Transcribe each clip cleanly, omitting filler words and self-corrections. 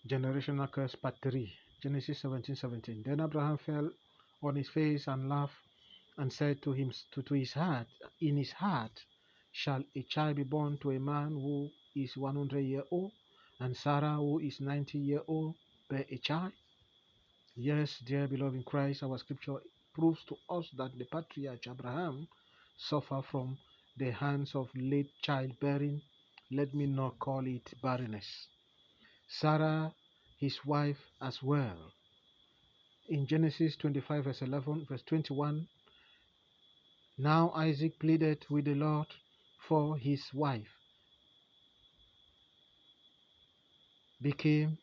Generational curse part 3. Genesis 17:17. Then Abraham fell on his face and laughed and said to him to his heart, in his heart, shall a child be born to a man who is 100 years old, and Sarah who is 90 years old bear a child? Yes, dear beloved in Christ, our scripture proves to us that the patriarch Abraham suffered from the hands of late childbearing. Let me not call it barrenness. Sarah, his wife, as well. In Genesis 25, verse 11, verse 21, now Isaac pleaded with the Lord for his wife, became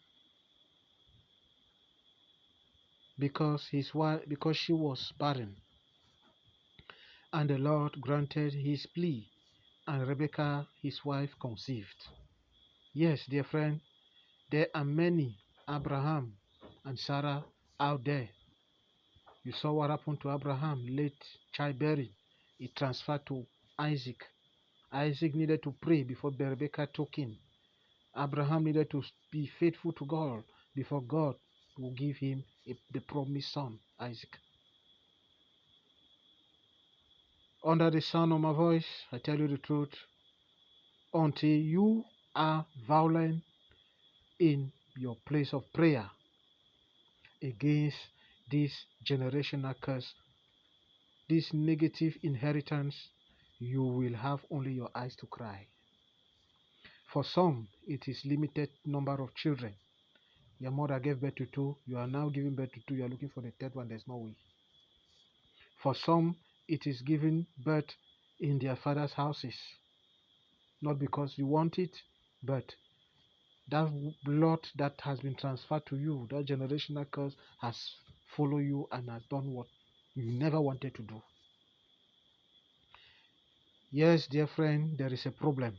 because she was barren, and the Lord granted his plea, and Rebekah, his wife, conceived. Yes, dear friend, there are many Abraham and Sarah out there. You saw what happened to Abraham, late childbearing. It transferred to Isaac. Isaac needed to pray before Rebekah took him. Abraham needed to be faithful to God before God will give him the promised son, Isaac. Under the sound of my voice, I tell you the truth, until you are violent in your place of prayer against this generational curse, this negative inheritance, you will have only your eyes to cry. For some, it is limited number of children. Your mother gave birth to 2, you are now giving birth to 2, you are looking for the third one, there's no way. For some, it is giving birth in their father's houses. Not because you want it, but that blood that has been transferred to you, that generational curse has followed you and has done what you never wanted to do. Yes, dear friend, there is a problem.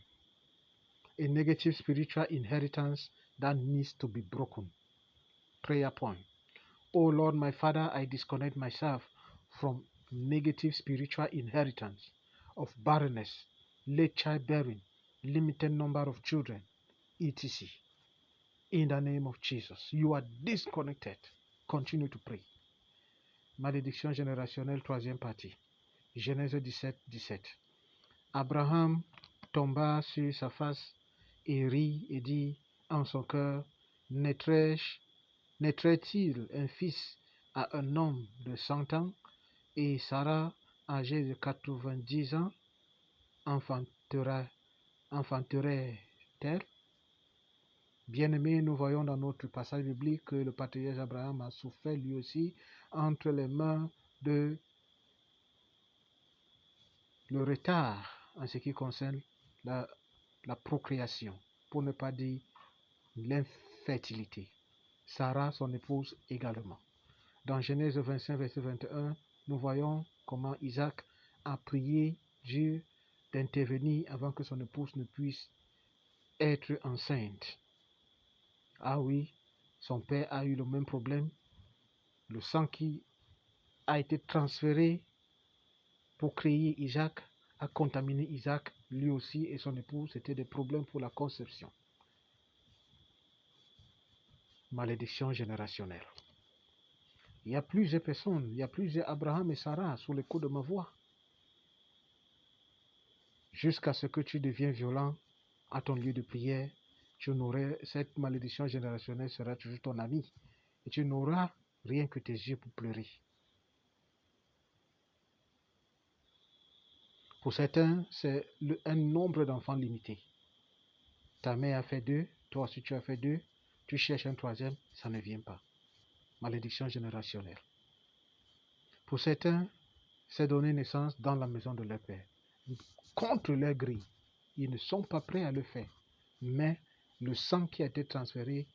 A negative spiritual inheritance that needs to be broken. Prayer point. Oh Lord, my Father, I disconnect myself from negative spiritual inheritance of barrenness, late childbearing, limited number of children, etc. In the name of Jesus, you are disconnected. Continue to pray. Malédiction générationnelle, troisième partie. Genèse 17:17. Abraham tomba sur sa face et rit et dit en son cœur, naîtrait-il un fils à un homme de 100 ans, et Sarah, âgée de 90 ans, enfanterait-elle? Bien-aimés, nous voyons dans notre passage biblique que le patriarche Abraham a souffert lui aussi entre les mains de le retard en ce qui concerne la procréation, pour ne pas dire l'infertilité. Sarah, son épouse, également. Dans Genèse 25, verset 21, nous voyons comment Isaac a prié Dieu d'intervenir avant que son épouse ne puisse être enceinte. Ah oui, son père a eu le même problème. Le sang qui a été transféré pour créer Isaac a contaminé Isaac, lui aussi et son épouse. C'était des problèmes pour la conception. Malédiction générationnelle. Il y a plusieurs personnes, il y a plusieurs Abraham et Sarah sous le coup de ma voix. Jusqu'à ce que tu deviens violent à ton lieu de prière, cette malédiction générationnelle sera toujours ton ami. Et tu n'auras rien que tes yeux pour pleurer. Pour certains, c'est un nombre d'enfants limité. Ta mère a fait 2, toi aussi tu as fait 2, tu cherches un troisième, ça ne vient pas. Malédiction générationnelle. Pour certains, c'est donner naissance dans la maison de leur père. Contre leur grille, ils ne sont pas prêts à le faire. Mais le sang qui a été transféré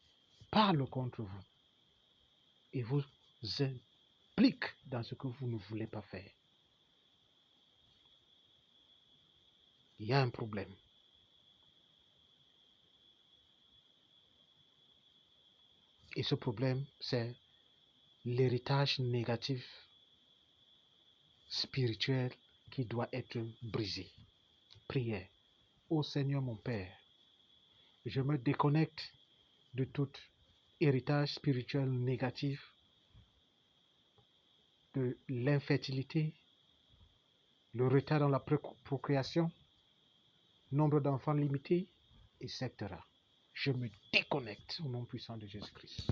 parle contre vous et vous implique dans ce que vous ne voulez pas faire. Il y a un problème. Et ce problème, c'est l'héritage négatif spirituel qui doit être brisé. Prière. Ô Seigneur mon Père, je me déconnecte de toute héritage spirituel négatif, de l'infertilité, le retard dans la procréation, nombre d'enfants limité, etc. Je me déconnecte au nom puissant de Jésus-Christ.